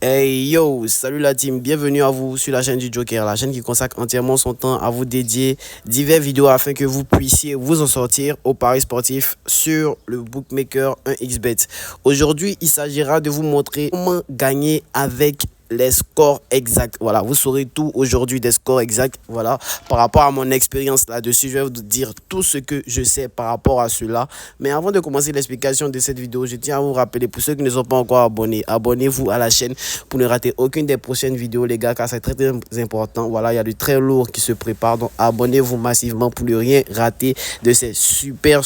Hey yo, salut la team, bienvenue à vous sur la chaîne du Joker, la chaîne qui consacre entièrement son temps à vous dédier diverses vidéos afin que vous puissiez vous en sortir au paris sportif sur le bookmaker 1xBet. Aujourd'hui, il s'agira de vous montrer comment gagner avec les scores exacts. Voilà, vous saurez tout aujourd'hui des scores exacts. Voilà, par rapport à mon expérience là-dessus, je vais vous dire tout ce que je sais par rapport à cela. Mais avant de commencer l'explication de cette vidéo, je tiens à vous rappeler, pour ceux qui ne sont pas encore abonnés, abonnez-vous à la chaîne pour ne rater aucune des prochaines vidéos, les gars, car c'est très important. Voilà, il y a du très lourd qui se prépare. Donc, abonnez-vous massivement pour ne rien rater de ces super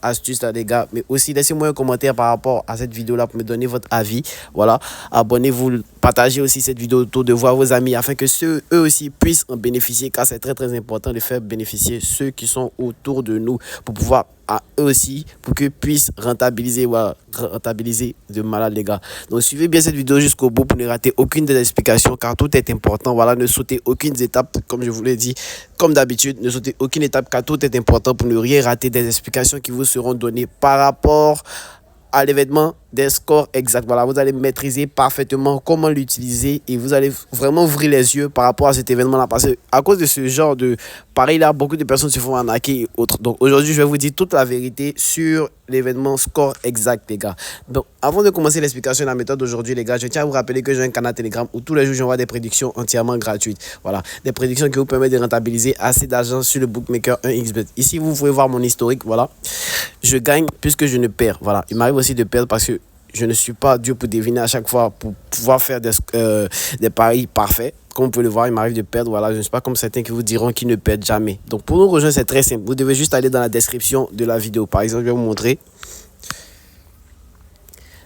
astuces là, les gars. Mais aussi, laissez-moi un commentaire par rapport à cette vidéo là pour me donner votre avis. Voilà, abonnez-vous, partagez aussi cette vidéo autour de vous à vos amis afin que eux aussi puissent en bénéficier, car c'est très important de faire bénéficier ceux qui sont autour de nous pour pouvoir à eux aussi, pour qu'ils puissent rentabiliser, voilà, rentabiliser de malade, les gars. Donc suivez bien cette vidéo jusqu'au bout pour ne rater aucune des explications, car tout est important. Voilà, ne sautez aucune étape, comme je vous l'ai dit, comme d'habitude, ne sautez aucune étape, car tout est important pour ne rien rater des explications qui vous seront données par rapport à l'événement des scores exacts. Voilà, vous allez maîtriser parfaitement comment l'utiliser et vous allez vraiment ouvrir les yeux par rapport à cet événement-là. Parce que à cause de ce genre de pareil là, beaucoup de personnes se font arnaquer et autres. Donc aujourd'hui, je vais vous dire toute la vérité sur l'événement score exact, les gars. Donc avant de commencer l'explication de la méthode d'aujourd'hui, les gars, je tiens à vous rappeler que j'ai un canal Telegram où tous les jours, j'envoie des prédictions entièrement gratuites. Voilà, des prédictions qui vous permettent de rentabiliser assez d'argent sur le bookmaker 1xBet. Ici, vous pouvez voir mon historique. Voilà, je gagne puisque je ne perds. Voilà, il m'arrive aussi de perdre parce que je ne suis pas Dieu pour deviner à chaque fois, pour pouvoir faire des paris parfaits. Comme vous pouvez le voir, il m'arrive de perdre. Voilà, je ne suis pas comme certains qui vous diront qu'ils ne perdent jamais. Donc pour nous rejoindre, c'est très simple. Vous devez juste aller dans la description de la vidéo. Par exemple, je vais vous montrer.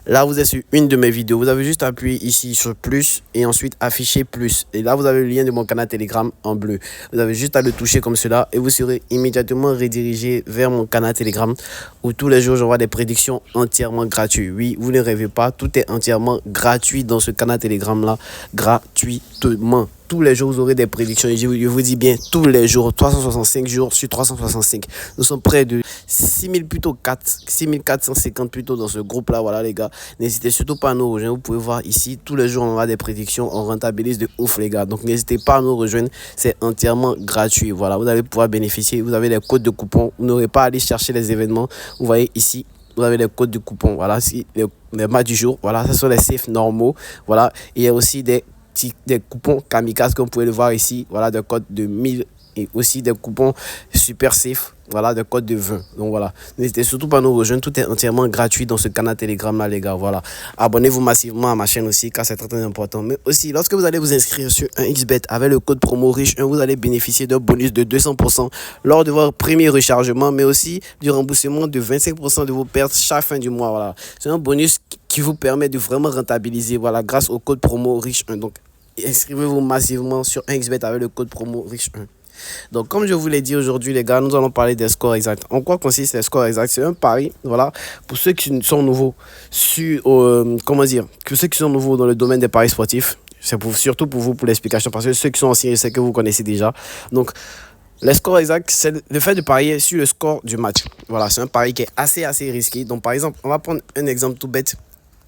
Là, vous êtes sur une de mes vidéos. Vous avez juste appuyé ici sur plus et ensuite afficher plus. Et là, vous avez le lien de mon canal Telegram en bleu. Vous avez juste à le toucher comme cela et vous serez immédiatement redirigé vers mon canal Telegram où tous les jours, j'envoie des prédictions entièrement gratuites. Oui, vous ne rêvez pas, tout est entièrement gratuit dans ce canal Telegram là, gratuitement. Tous les jours, vous aurez des prédictions. Et je vous dis bien, tous les jours, 365 jours sur 365. Nous sommes près de 6000 plutôt 6450 plutôt dans ce groupe-là. Voilà, les gars. N'hésitez surtout pas à nous rejoindre. Vous pouvez voir ici, tous les jours, on a des prédictions. On rentabilise de ouf, les gars. Donc, n'hésitez pas à nous rejoindre. C'est entièrement gratuit. Voilà, vous allez pouvoir bénéficier. Vous avez des codes de coupons. Vous n'aurez pas à aller chercher les événements. Vous voyez ici. Vous avez les codes de coupons. Voilà, si les matchs du jour. Voilà, ce sont les safes normaux. Voilà, il y a aussi des coupons kamikaze comme vous pouvez le voir ici, voilà, des codes de 1000 et aussi des coupons super safe, voilà, des codes de 20. Donc voilà, n'hésitez surtout pas à nous rejoindre, tout est entièrement gratuit dans ce canal Telegram là, les gars. Voilà, abonnez-vous massivement à ma chaîne aussi car c'est très important. Mais aussi, lorsque vous allez vous inscrire sur 1xBet avec le code promo riche 1, vous allez bénéficier d'un bonus de 200% lors de votre premier rechargement, mais aussi du remboursement de 25% de vos pertes chaque fin du mois. Voilà, c'est un bonus qui vous permet de vraiment rentabiliser, voilà, grâce au code promo riche 1. Donc inscrivez-vous massivement sur 1xBet avec le code promo riche 1. Donc comme je vous l'ai dit aujourd'hui, les gars, nous allons parler des scores exacts. En quoi consiste les scores exacts? C'est un pari, voilà, pour ceux qui sont nouveaux sur comment dire, que ceux qui sont nouveaux dans le domaine des paris sportifs. C'est surtout pour vous, pour l'explication, parce que ceux qui sont anciens, je sais que vous connaissez déjà. Donc les scores exacts, c'est le fait de parier sur le score du match. Voilà, c'est un pari qui est assez risqué. Donc par exemple, on va prendre un exemple tout bête,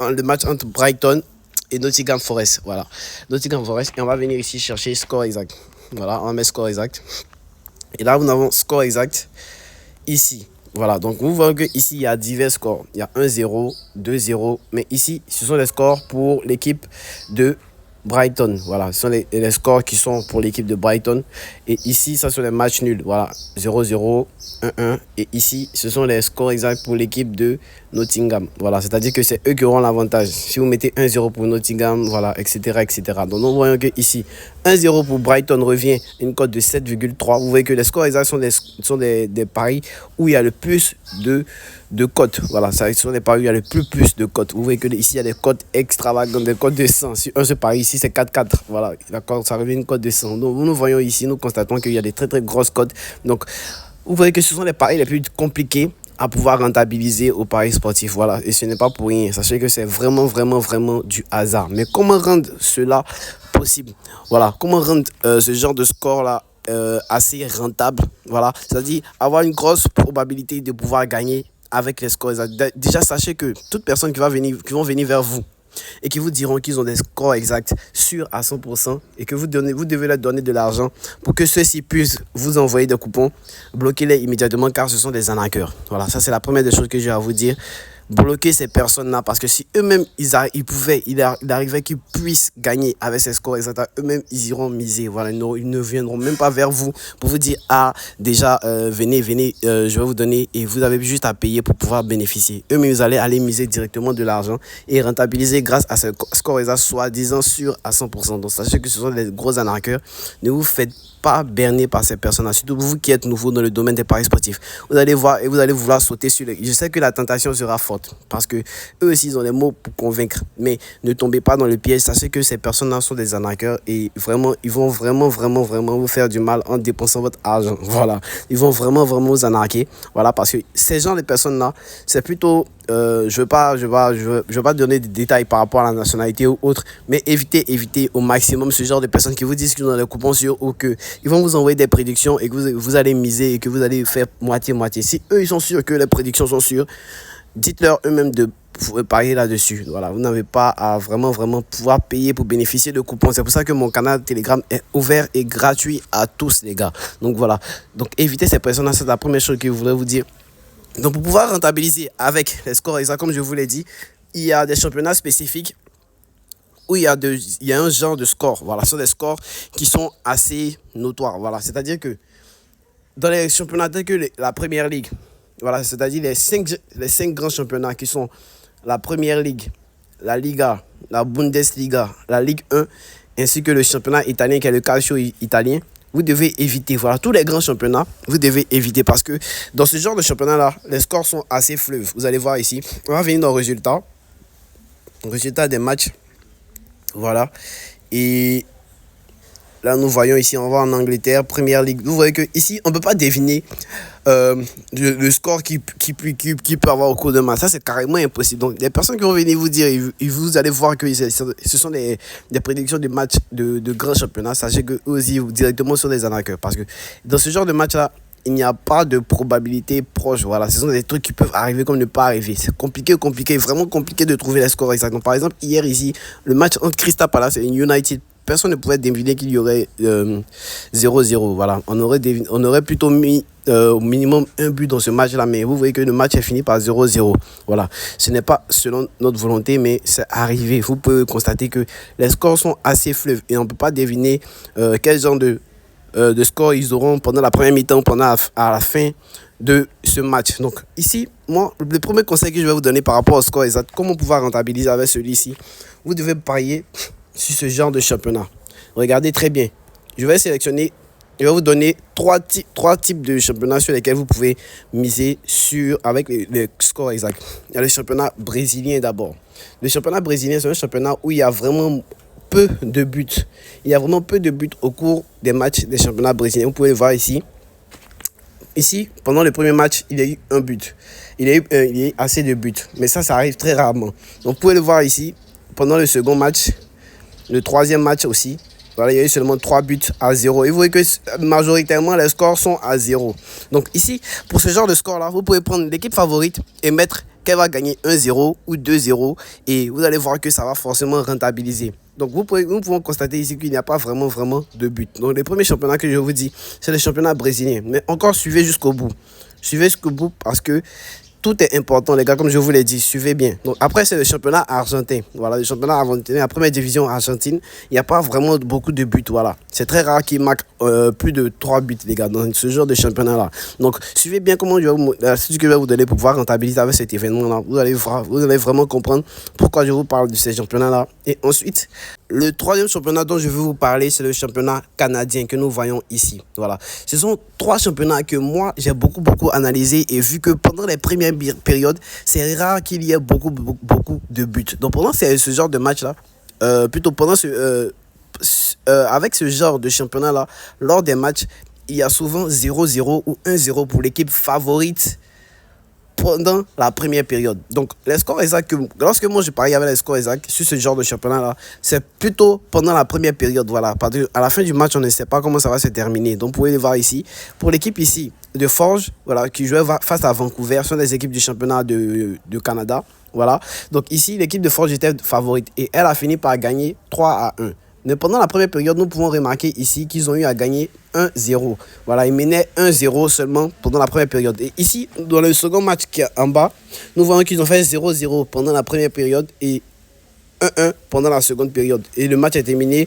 le match entre Brighton et Nottingham Forest. Voilà, Nottingham Forest, et on va venir ici chercher score exact. Voilà, on va mettre score exact. Et là, nous avons score exact ici. Voilà, donc vous voyez qu'ici, il y a divers scores. Il y a 1-0, 2-0. Mais ici, ce sont les scores pour l'équipe de Brighton. Voilà, ce sont les scores qui sont pour l'équipe de Brighton. Et ici, ça sont les matchs nuls. Voilà, 0-0, 1-1. Et ici, ce sont les scores exacts pour l'équipe de Nottingham. Voilà, c'est-à-dire que c'est eux qui auront l'avantage. Si vous mettez 1-0 pour Nottingham, voilà, etc. Donc, nous voyons que ici, 1-0 pour Brighton revient une cote de 7,3. Vous voyez que les scores exacts sont des paris où il y a le plus de cotes. Voilà, ça sont des paris où il y a le plus de cotes. Vous voyez que ici, il y a des cotes extravagantes, des cotes de 100. Si un se parie ici, c'est 4-4. Voilà, d'accord, ça revient une cote de 100. Donc, nous voyons ici, nous constatons qu'il y a des très grosses cotes. Donc, vous voyez que ce sont les paris les plus compliqués à pouvoir rentabiliser au paris sportif. Voilà, et ce n'est pas pour rien. Sachez que c'est vraiment du hasard. Mais comment rendre cela possible? Voilà, comment rendre ce genre de score-là assez rentable? Voilà, c'est-à-dire avoir une grosse probabilité de pouvoir gagner avec les scores exacts. Déjà, sachez que toute personne qui vont venir vers vous, et qui vous diront qu'ils ont des scores exacts sûrs à 100% et que vous devez leur donner de l'argent pour que ceux-ci puissent vous envoyer des coupons. Bloquez-les immédiatement car ce sont des arnaqueurs. Voilà, ça c'est la première des choses que j'ai à vous dire. Bloquer ces personnes-là parce que si eux-mêmes il arrivait qu'ils puissent gagner avec ces scores exacts, eux-mêmes ils iront miser. Voilà, ils ne viendront même pas vers vous pour vous dire ah déjà venez, je vais vous donner et vous avez juste à payer pour pouvoir bénéficier. Eux-mêmes vous allez aller miser directement de l'argent et rentabiliser grâce à ces scores exacts soi-disant sûrs à 100%. Donc sachez que ce sont des gros arnaqueurs. Ne vous faites pas berner par ces personnes-là, surtout vous qui êtes nouveau dans le domaine des paris sportifs. Vous allez voir et vous allez vouloir sauter sur les... Je sais que la tentation sera forte parce que eux aussi ils ont les mots pour convaincre, mais ne tombez pas dans le piège. Sachez que ces personnes-là sont des arnaqueurs et vraiment ils vont vraiment vous faire du mal en dépensant votre argent. Voilà, ils vont vraiment vous arnaquer. Voilà, parce que ces gens de personnes-là, c'est plutôt je veux pas donner des détails par rapport à la nationalité ou autre, mais évitez au maximum ce genre de personnes qui vous disent qu'ils ont des coupons sûrs ou que ils vont vous envoyer des prédictions et que vous allez miser et que vous allez faire moitié-moitié. Si eux ils sont sûrs que les prédictions sont sûres, dites-leur eux-mêmes de parier là-dessus. Voilà, vous n'avez pas à vraiment pouvoir payer pour bénéficier de coupons. C'est pour ça que mon canal Telegram est ouvert et gratuit à tous les gars. Donc voilà, donc évitez ces personnes-là, c'est la première chose que je voudrais vous dire. Donc pour pouvoir rentabiliser avec les scores exacts, comme je vous l'ai dit, il y a des championnats spécifiques où il y a un genre de score. Voilà, ce sont des scores qui sont assez notoires. Voilà, c'est-à-dire que dans les championnats tels que la Première Ligue, voilà, c'est-à-dire les cinq grands championnats qui sont la Première Ligue, la Liga, la Bundesliga, la Ligue 1, ainsi que le championnat italien qui est le Calcio italien, vous devez éviter. Voilà, tous les grands championnats, vous devez éviter parce que dans ce genre de championnat-là, les scores sont assez fleuves. Vous allez voir ici, on va venir dans le résultat des matchs. Voilà, et là nous voyons ici, on va en Angleterre, Première Ligue. Vous voyez que ici on ne peut pas deviner le score qui peut avoir au cours d'un match. Ça c'est carrément impossible. Donc les personnes qui vont venir vous dire, vous allez voir que ce sont des prédictions de matchs de grands championnats. Sachez que eux aussi directement sur des arnaqueurs parce que dans ce genre de match là, il n'y a pas de probabilité proche. Voilà, ce sont des trucs qui peuvent arriver comme ne pas arriver. C'est compliqué, vraiment compliqué de trouver les scores exacts. Donc, par exemple, hier ici, le match entre Crystal Palace et United, personne ne pouvait deviner qu'il y aurait 0-0. Voilà, on aurait plutôt mis au minimum un but dans ce match-là, mais vous voyez que le match est fini par 0-0. Voilà, ce n'est pas selon notre volonté, mais c'est arrivé. Vous pouvez constater que les scores sont assez fleuves et on ne peut pas deviner quel genre de score ils auront pendant la première mi-temps, à la fin de ce match. Donc ici, moi, le premier conseil que je vais vous donner par rapport au score exact, comment pouvoir rentabiliser avec celui-ci, vous devez parier sur ce genre de championnat. Regardez très bien. Je vais vous donner trois types de championnats sur lesquels vous pouvez miser avec les scores exacts. Il y a le championnat brésilien d'abord. Le championnat brésilien, c'est un championnat où il y a vraiment peu de buts. Il y a vraiment peu de buts au cours des matchs des championnats brésiliens. Vous pouvez voir ici. Ici, pendant le premier match, il y a eu un but. Il y a eu assez de buts. Mais ça arrive très rarement. Donc, vous pouvez le voir ici. Pendant le second match, le troisième match aussi, voilà, il y a eu seulement 3 buts à 0. Et vous voyez que majoritairement, les scores sont à 0. Donc ici, pour ce genre de score-là, vous pouvez prendre l'équipe favorite et mettre qu'elle va gagner 1-0 ou 2-0. Et vous allez voir que ça va forcément rentabiliser. Donc nous pouvons constater ici qu'il n'y a pas vraiment de but. Donc les premiers championnats que je vous dis, c'est le championnat brésilien. Mais encore, suivez jusqu'au bout. Suivez jusqu'au bout parce que tout est important, les gars, comme je vous l'ai dit, suivez bien. Donc après, c'est le championnat argentin. Voilà, le championnat argentin, la première division argentine, il n'y a pas vraiment beaucoup de buts. Voilà, c'est très rare qu'ils marquent plus de 3 buts, les gars, dans ce genre de championnat-là. Donc, suivez bien comment ce que je vais vous donner pour pouvoir rentabiliser avec cet événement-là. Vous allez vraiment comprendre pourquoi je vous parle de ces championnats-là. Et ensuite, le troisième championnat dont je vais vous parler, c'est le championnat canadien que nous voyons ici. Voilà, ce sont 3 championnats que moi, j'ai beaucoup analysé et vu que pendant les premières périodes, c'est rare qu'il y ait beaucoup de buts. Donc pendant ce genre de match-là, avec ce genre de championnat-là, lors des matchs, il y a souvent 0-0 ou 1-0 pour l'équipe favorite pendant la première période. Donc, les scores exacts, lorsque moi je parie avec les scores exacts sur ce genre de championnat-là, c'est plutôt pendant la première période. Voilà, parce qu'à la fin du match, on ne sait pas comment ça va se terminer. Donc, vous pouvez le voir ici. Pour l'équipe ici de Forge, voilà, qui jouait face à Vancouver, ce sont des équipes du championnat de Canada. Voilà. Donc ici, l'équipe de Forge était favorite et elle a fini par gagner 3-1. Mais pendant la première période, nous pouvons remarquer ici qu'ils ont eu à gagner 1-0. Voilà, ils menaient 1-0 seulement pendant la première période. Et ici, dans le second match qui est en bas, nous voyons qu'ils ont fait 0-0 pendant la première période et 1-1 pendant la seconde période. Et le match est terminé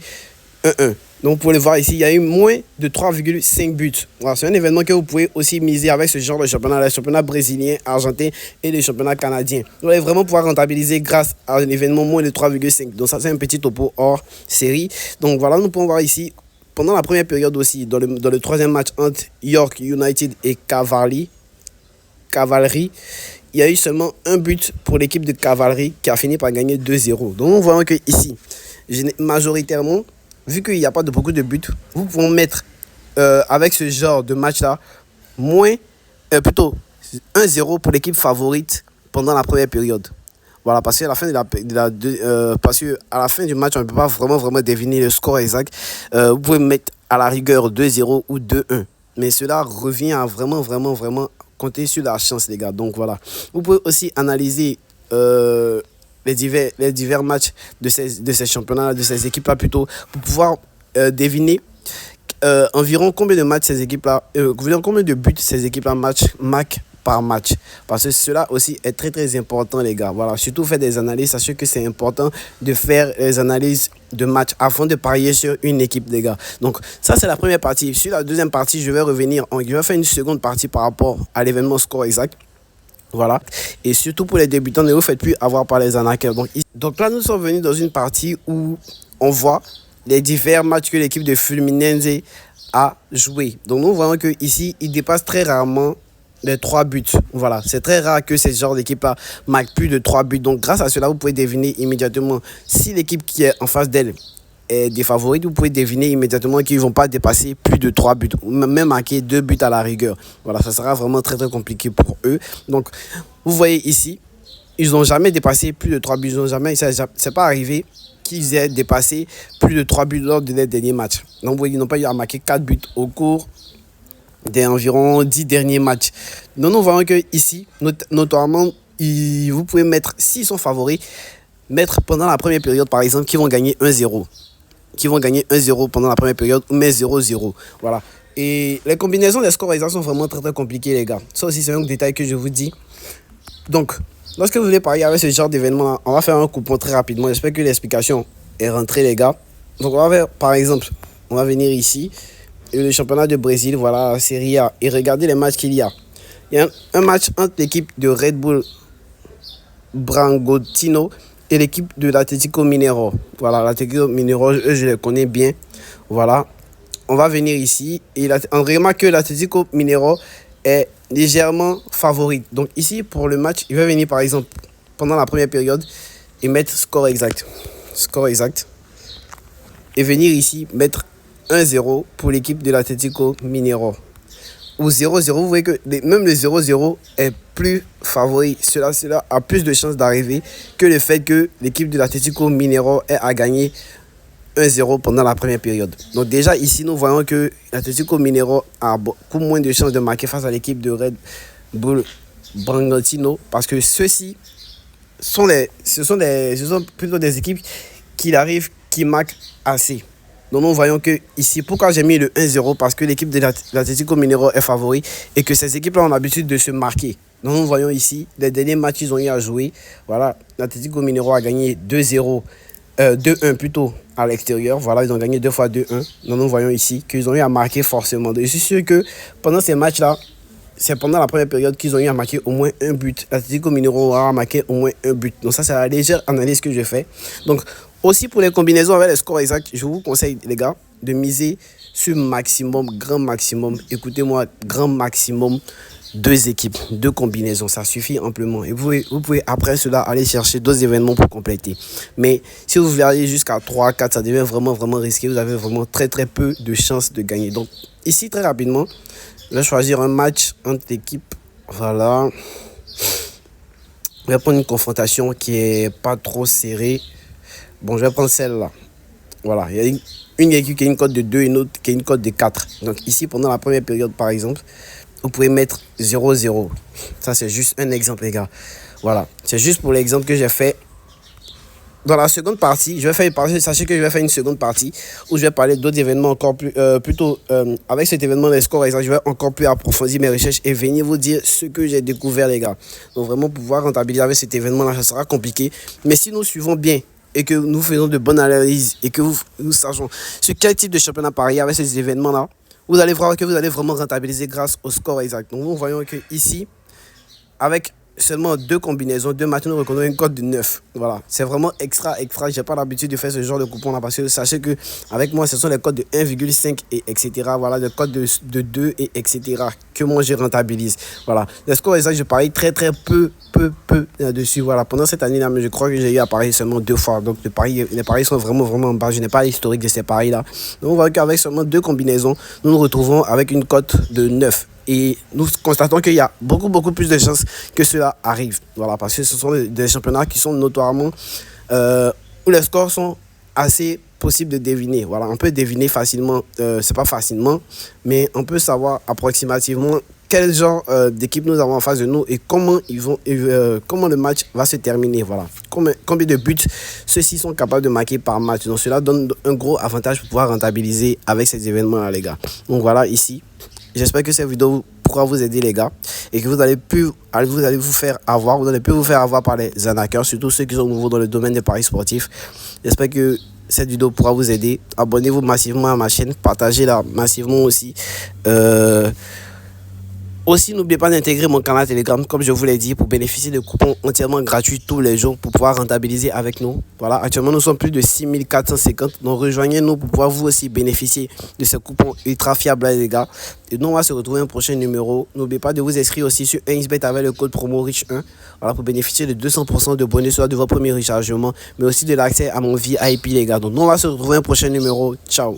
1-1. Donc, vous pouvez le voir ici, il y a eu moins de 3,5 buts. Voilà, c'est un événement que vous pouvez aussi miser avec ce genre de championnat, les championnats brésiliens, argentins et les championnats canadiens. Vous allez vraiment pouvoir rentabiliser grâce à un événement moins de 3,5. Donc, ça, c'est un petit topo hors série. Donc, voilà, nous pouvons voir ici, pendant la première période aussi, dans le troisième match entre York United et Cavalry, il y a eu seulement un but pour l'équipe de Cavalry qui a fini par gagner 2-0. Donc, nous voyons que ici, majoritairement, vu qu'il n'y a pas de beaucoup de buts, vous pouvez mettre avec ce genre de match-là, plutôt 1-0 pour l'équipe favorite pendant la première période. Voilà, parce qu'à la fin à la fin du match, on ne peut pas vraiment deviner le score exact. Vous pouvez mettre à la rigueur 2-0 ou 2-1. Mais cela revient à vraiment compter sur la chance, les gars. Donc voilà. Vous pouvez aussi analyser les divers matchs de ces championnats, de ces équipes-là plutôt, pour pouvoir deviner environ combien de matchs ces équipes-là, combien de buts ces équipes-là marquent par match. Parce que cela aussi est très important, les gars. Voilà, surtout faire des analyses. Sachez que c'est important de faire les analyses de match afin de parier sur une équipe, les gars. Donc, ça, c'est la première partie. Sur la deuxième partie, je vais faire une seconde partie par rapport à l'événement score exact. Voilà. Et surtout pour les débutants, ne vous faites plus avoir par les arnaqueurs. Donc là, nous sommes venus dans une partie où on voit les divers matchs que l'équipe de Fluminense a joué. Donc nous voyons qu'ici, il dépasse très rarement les 3 buts. Voilà, c'est très rare que ce genre d'équipe-là marque plus de 3 buts. Donc grâce à cela, vous pouvez deviner immédiatement si l'équipe qui est en face d'elle est des favorites. Vous pouvez deviner immédiatement qu'ils ne vont pas dépasser plus de 3 buts, ou même marquer 2 buts à la rigueur. Voilà, ça sera vraiment très compliqué pour eux. Donc, vous voyez ici, ils n'ont jamais dépassé plus de 3 buts. C'est pas arrivé qu'ils aient dépassé plus de 3 buts lors de leur dernier match. Donc, vous voyez, ils n'ont pas eu à marquer 4 buts au cours des environ 10 derniers matchs. Donc, nous voyons que ici, notamment, vous pouvez mettre, s'ils sont favoris, mettre pendant la première période, par exemple, qu'ils vont gagner 1-0. Qui vont gagner 1-0 pendant la première période, ou mais 0-0. Voilà. Et les combinaisons des scores exacts sont vraiment très compliquées, les gars. Ça aussi, c'est un détail que je vous dis. Donc, lorsque vous voulez parier avec ce genre d'événement, on va faire un coupon très rapidement. J'espère que l'explication est rentrée, les gars. Donc, on va faire, par exemple, on va venir ici. Et le championnat de Brésil, voilà, Serie A. Et regardez les matchs qu'il y a. Il y a un match entre l'équipe de Red Bull Bragantino et l'équipe de l'Atlético Mineiro. Voilà, l'Atlético Mineiro, eux, je les connais bien. Voilà. On va venir ici. Et on remarque que l'Atlético Mineiro est légèrement favori. Donc ici, pour le match, il va venir, par exemple, pendant la première période, et mettre score exact. Score exact. Et venir ici, mettre 1-0 pour l'équipe de l'Atlético Mineiro. Ou 0-0, vous voyez que même le 0-0 est plus favori. Cela a plus de chances d'arriver que le fait que l'équipe de l'Atlético Mineiro ait à gagner 1-0 pendant la première période. Donc déjà ici, nous voyons que l'Atlético Mineiro a beaucoup moins de chances de marquer face à l'équipe de Red Bull Bragantino, parce que ceux-ci sont plutôt des équipes qui marquent assez. Donc nous voyons que ici, pourquoi j'ai mis le 1-0, parce que l'équipe de l'Atlético Mineiro est favori et que ces équipes-là ont l'habitude de se marquer. Donc nous voyons ici, les derniers matchs qu'ils ont eu à jouer. Voilà, l'Atlético Mineiro a gagné 2-0, 2-1 plutôt à l'extérieur. Voilà, ils ont gagné 2 fois 2-1. Donc nous voyons ici qu'ils ont eu à marquer forcément. Et je suis sûr que pendant ces matchs-là, c'est pendant la première période qu'ils ont eu à marquer au moins un but. L'Atlético Mineiro aura marqué au moins un but. Donc ça, c'est la légère analyse que je fais. Donc aussi pour les combinaisons avec les scores exacts, je vous conseille, les gars, de miser sur grand maximum. Écoutez-moi, grand maximum 2 équipes, 2 combinaisons, ça suffit amplement. Et vous pouvez après cela aller chercher d'autres événements pour compléter. Mais si vous voulez aller jusqu'à 3, 4, ça devient vraiment risqué. Vous avez vraiment très peu de chances de gagner. Donc ici, très rapidement, je vais choisir un match entre équipes. Voilà. Je vais prendre une confrontation qui est pas trop serrée. Bon, je vais prendre celle-là. Voilà, il y a une équipe qui a une cote de 2 et une autre qui a une cote de 4. Donc ici, pendant la première période, par exemple, vous pouvez mettre 0-0. Ça, c'est juste un exemple, les gars. Voilà, c'est juste pour l'exemple que j'ai fait. Dans la seconde partie, sachez que je vais faire une seconde partie où je vais parler d'autres événements encore plus, avec cet événement des scores, je vais encore plus approfondir mes recherches et venir vous dire ce que j'ai découvert, les gars. Donc vraiment, pouvoir rentabiliser avec cet événement-là, ça sera compliqué. Mais si nous suivons bien et que nous faisons de bonnes analyses et que nous sachons sur quel type de championnat parier avec ces événements-là, vous allez voir que vous allez vraiment rentabiliser grâce au score exact. Donc nous voyons que ici, avec seulement 2 combinaisons, 2 matchs, nous reconnaissons une cote de 9. Voilà, c'est vraiment extra. J'ai pas l'habitude de faire ce genre de coupon là parce que sachez que avec moi, ce sont les cotes de 1,5 et etc. Voilà, des cotes de 2 et etc. que moi je rentabilise. Voilà, les scores exacts, je parie très peu là-dessus. Voilà, pendant cette année là, mais je crois que j'ai eu à parier seulement 2 fois. Donc les paris sont vraiment bas. Je n'ai pas l'historique de ces paris là. Donc on voit qu'avec seulement 2 combinaisons, nous nous retrouvons avec une cote de 9. Et nous constatons qu'il y a beaucoup plus de chances que cela arrive. Voilà, parce que ce sont des championnats qui sont notoirement où les scores sont assez possibles de deviner. Voilà, on peut deviner facilement, c'est pas facilement, mais on peut savoir approximativement quel genre d'équipe nous avons en face de nous et comment comment le match va se terminer. Voilà, combien de buts ceux-ci sont capables de marquer par match. Donc cela donne un gros avantage pour pouvoir rentabiliser avec ces événements-là, les gars. Donc voilà, ici. J'espère que cette vidéo pourra vous aider, les gars, et que vous allez plus vous faire avoir par les arnaqueurs, surtout ceux qui sont nouveaux dans le domaine des paris sportifs. J'espère que cette vidéo pourra vous aider. Abonnez-vous massivement à ma chaîne, partagez-la massivement aussi. Aussi, n'oubliez pas d'intégrer mon canal Telegram, comme je vous l'ai dit, pour bénéficier de coupons entièrement gratuits tous les jours pour pouvoir rentabiliser avec nous. Voilà, actuellement, nous sommes plus de 6450. Donc, rejoignez-nous pour pouvoir vous aussi bénéficier de ces coupons ultra fiables, les gars. Et nous, on va se retrouver un prochain numéro. N'oubliez pas de vous inscrire aussi sur 1xBet avec le code promo RICH1. Voilà, pour bénéficier de 200% de bonus soit de votre premier rechargement, mais aussi de l'accès à mon VIP, les gars. Donc, nous, on va se retrouver un prochain numéro. Ciao.